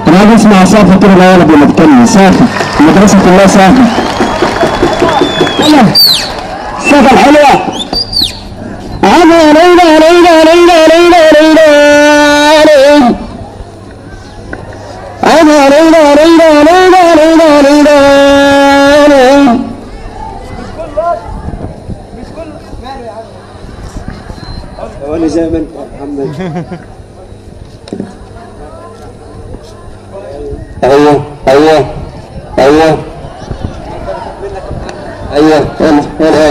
انا بسمع سافر كده الولد اللي بيتكلم سافر المدرسه كلها سافر سافر حلوه ليلى ليلى ليلى ليلى ليلى ليلى ليلى ليلى ليلى ليلى مش كل ماله يا عم وانا زي ما انت يا محمد. ايوه ايوه ايوه ايوه هلا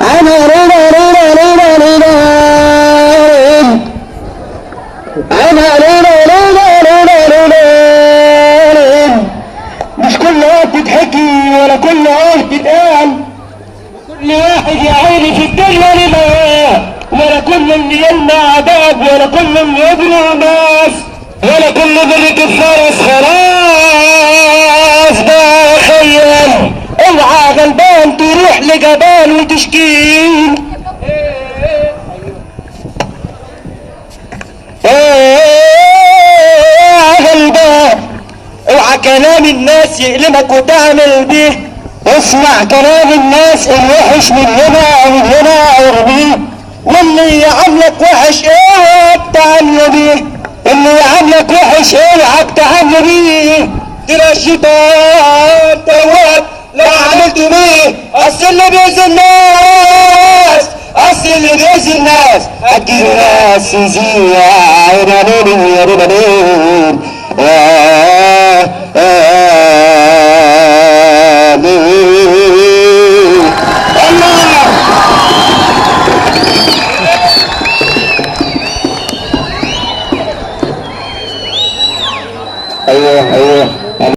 انا رينا رينا رينا رينا انا رينا رينا رينا رينا مش كل وقت تتحكي ولا كل وقت تتقال كل واحد يا عيني في الدنيا لله ولا كل اللي يمنع عذاب ولا كل اللي يضرب الناس ولا كل اللي تتفرس خلاص بقى خيال اوعى غلبان تروح لجبال وتشكي غلبان اوعى كلام الناس يألمك وتعمل بيه اسمع كلام الناس الوحش من هنا او من هنا او بيه واللي يعاملك وحش اوعى تعامله بيه اللي يعاملك وحش اوعى تعامله بيه ترى الشيطان تواب لو عملت بيه اصل اللي بيأذي الناس اصل اللي بيأذي الناس هتجيب ناس يزيع